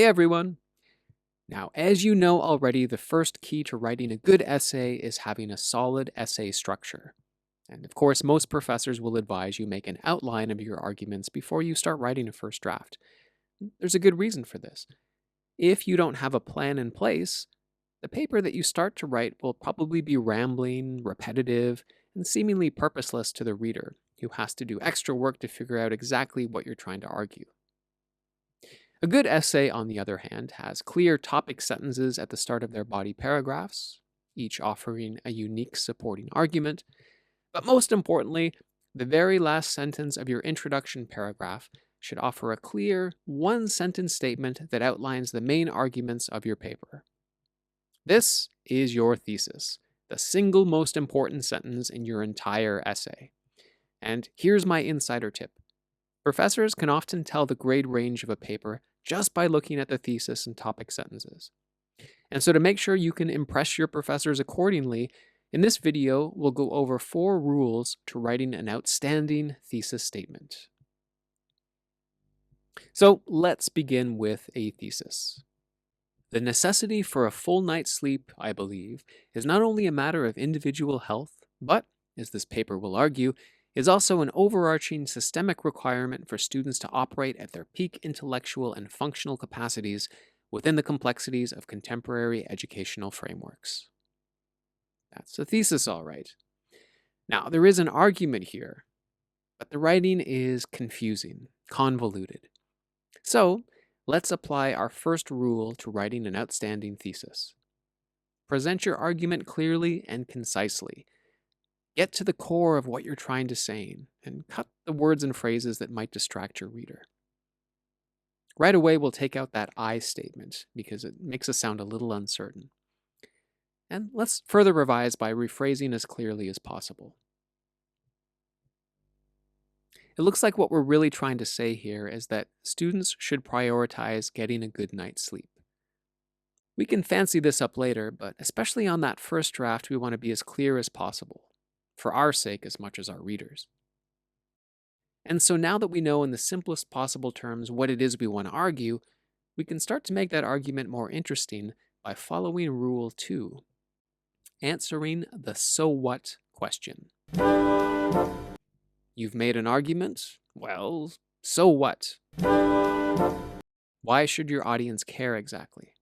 Hey everyone! Now, as you know already, the first key to writing a good essay is having a solid essay structure. And of course, most professors will advise you make an outline of your arguments before you start writing a first draft. There's a good reason for this. If you don't have a plan in place, the paper that you start to write will probably be rambling, repetitive, and seemingly purposeless to the reader, who has to do extra work to figure out exactly what you're trying to argue. A good essay, on the other hand, has clear topic sentences at the start of their body paragraphs, each offering a unique supporting argument. But most importantly, the very last sentence of your introduction paragraph should offer a clear, one-sentence statement that outlines the main arguments of your paper. This is your thesis, the single most important sentence in your entire essay. And here's my insider tip. Professors can often tell the grade range of a paper just by looking at the thesis and topic sentences. And so to make sure you can impress your professors accordingly, in this video, we'll go over 4 rules to writing an outstanding thesis statement. So let's begin with a thesis. The necessity for a full night's sleep, I believe, is not only a matter of individual health, but, as this paper will argue, is also an overarching systemic requirement for students to operate at their peak intellectual and functional capacities within the complexities of contemporary educational frameworks. That's the thesis, all right. Now, there is an argument here, but the writing is confusing, convoluted. So, let's apply our first rule to writing an outstanding thesis. Present your argument clearly and concisely. Get to the core of what you're trying to say and cut the words and phrases that might distract your reader. Right away, we'll take out that I statement because it makes us sound a little uncertain. And let's further revise by rephrasing as clearly as possible. It looks like what we're really trying to say here is that students should prioritize getting a good night's sleep. We can fancy this up later, but especially on that first draft, we want to be as clear as possible, for our sake as much as our readers. And so now that we know in the simplest possible terms what it is we want to argue, we can start to make that argument more interesting by following Rule 2, answering the so what question. You've made an argument? Well, so what? Why should your audience care exactly?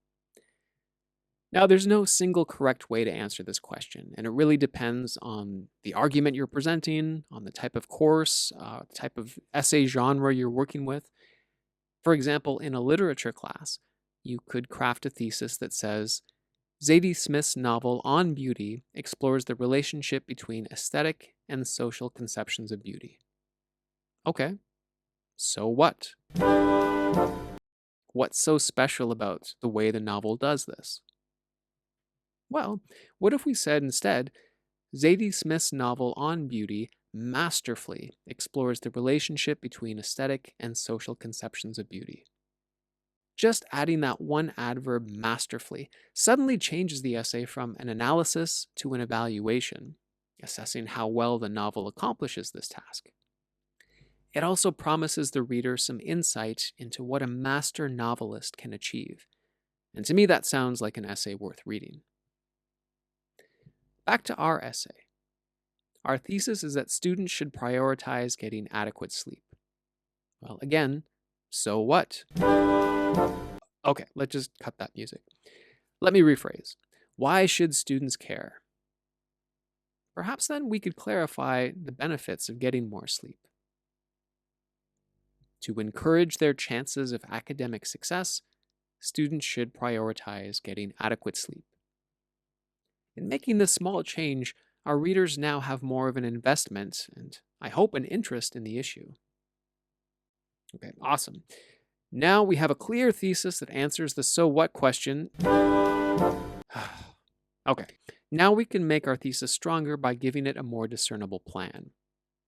Now, there's no single correct way to answer this question, and it really depends on the argument you're presenting, on the type of course, type of essay genre you're working with. For example, in a literature class, you could craft a thesis that says, Zadie Smith's novel On Beauty explores the relationship between aesthetic and social conceptions of beauty. Okay, so what? What's so special about the way the novel does this? Well, what if we said instead, Zadie Smith's novel On Beauty masterfully explores the relationship between aesthetic and social conceptions of beauty. Just adding that one adverb masterfully suddenly changes the essay from an analysis to an evaluation, assessing how well the novel accomplishes this task. It also promises the reader some insight into what a master novelist can achieve, and to me that sounds like an essay worth reading. Back to our essay. Our thesis is that students should prioritize getting adequate sleep. Well, again, so what? Okay, let's just cut that music. Let me rephrase. Why should students care? Perhaps then we could clarify the benefits of getting more sleep. To encourage their chances of academic success, students should prioritize getting adequate sleep. In making this small change, our readers now have more of an investment and, I hope, an interest in the issue. Okay, awesome. Now we have a clear thesis that answers the so what question. Okay, now we can make our thesis stronger by giving it a more discernible plan,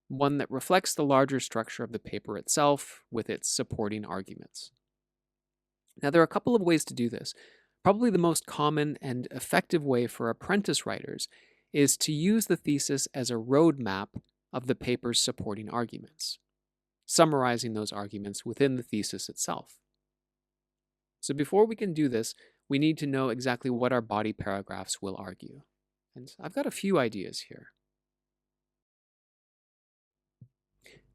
one that reflects the larger structure of the paper itself with its supporting arguments. Now, there are a couple of ways to do this. Probably the most common and effective way for apprentice writers is to use the thesis as a roadmap of the paper's supporting arguments, summarizing those arguments within the thesis itself. So before we can do this, we need to know exactly what our body paragraphs will argue. And I've got a few ideas here.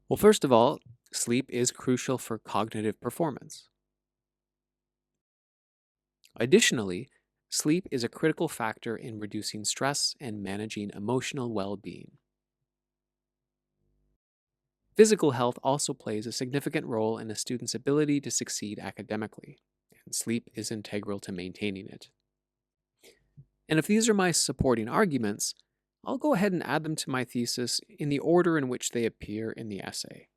Well, first of all, sleep is crucial for cognitive performance. Additionally, sleep is a critical factor in reducing stress and managing emotional well-being. Physical health also plays a significant role in a student's ability to succeed academically, and sleep is integral to maintaining it. And if these are my supporting arguments, I'll go ahead and add them to my thesis in the order in which they appear in the essay.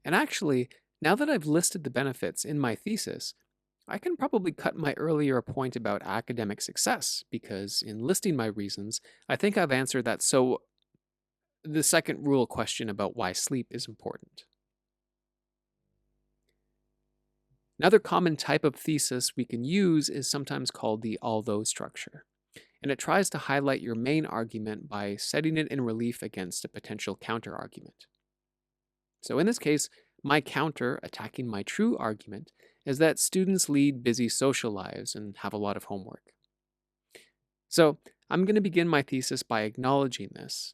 And actually, now that I've listed the benefits in my thesis, I can probably cut my earlier point about academic success because in listing my reasons, I think I've answered that. So, the second rule question about why sleep is important. Another common type of thesis we can use is sometimes called the although structure, and it tries to highlight your main argument by setting it in relief against a potential counterargument. So in this case, my counter attacking my true argument is that students lead busy social lives and have a lot of homework. So I'm going to begin my thesis by acknowledging this,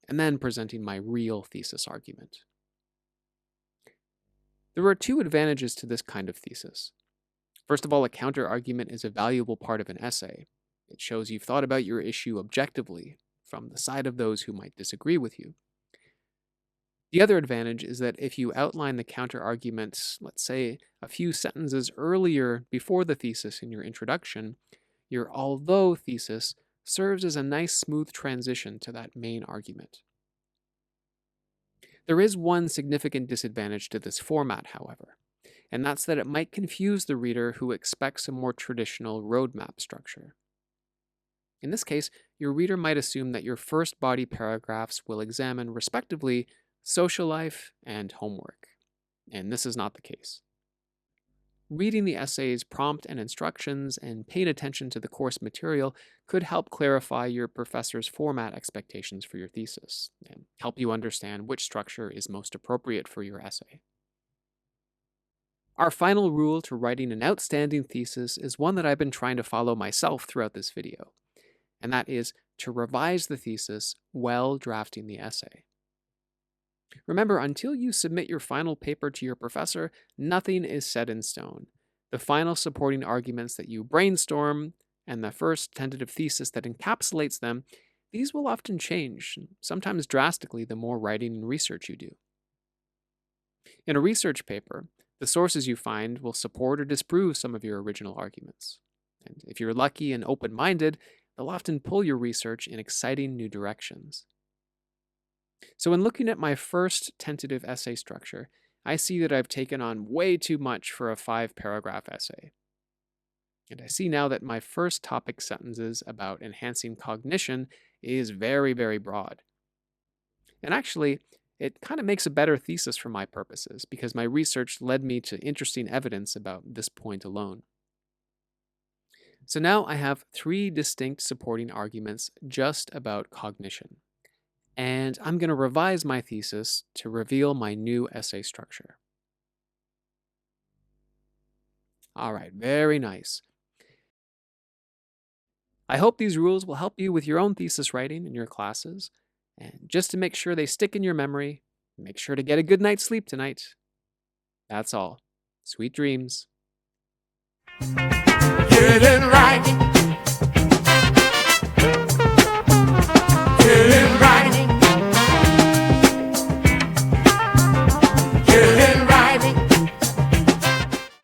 and then presenting my real thesis argument. There are two advantages to this kind of thesis. First of all, a counter-argument is a valuable part of an essay. It shows you've thought about your issue objectively, from the side of those who might disagree with you. The other advantage is that if you outline the counter-arguments, let's say, a few sentences earlier before the thesis in your introduction, your although thesis serves as a nice smooth transition to that main argument. There is one significant disadvantage to this format, however, and that's that it might confuse the reader who expects a more traditional roadmap structure. In this case, your reader might assume that your first body paragraphs will examine, respectively, social life and homework, and this is not the case. Reading the essay's prompt and instructions and paying attention to the course material could help clarify your professor's format expectations for your thesis and help you understand which structure is most appropriate for your essay. Our final rule to writing an outstanding thesis is one that I've been trying to follow myself throughout this video, and that is to revise the thesis while drafting the essay. Remember, until you submit your final paper to your professor, nothing is set in stone. The final supporting arguments that you brainstorm and the first tentative thesis that encapsulates them, these will often change, sometimes drastically, the more writing and research you do. In a research paper, the sources you find will support or disprove some of your original arguments. And if you're lucky and open-minded, they'll often pull your research in exciting new directions. So in looking at my first tentative essay structure, I see that I've taken on way too much for a 5-paragraph essay. And I see now that my first topic sentences about enhancing cognition is very, very broad. And actually, it kind of makes a better thesis for my purposes because my research led me to interesting evidence about this point alone. So now I have 3 distinct supporting arguments just about cognition. And I'm going to revise my thesis to reveal my new essay structure. All right, very nice. I hope these rules will help you with your own thesis writing in your classes. And just to make sure they stick in your memory, make sure to get a good night's sleep tonight. That's all. Sweet dreams. Getting right.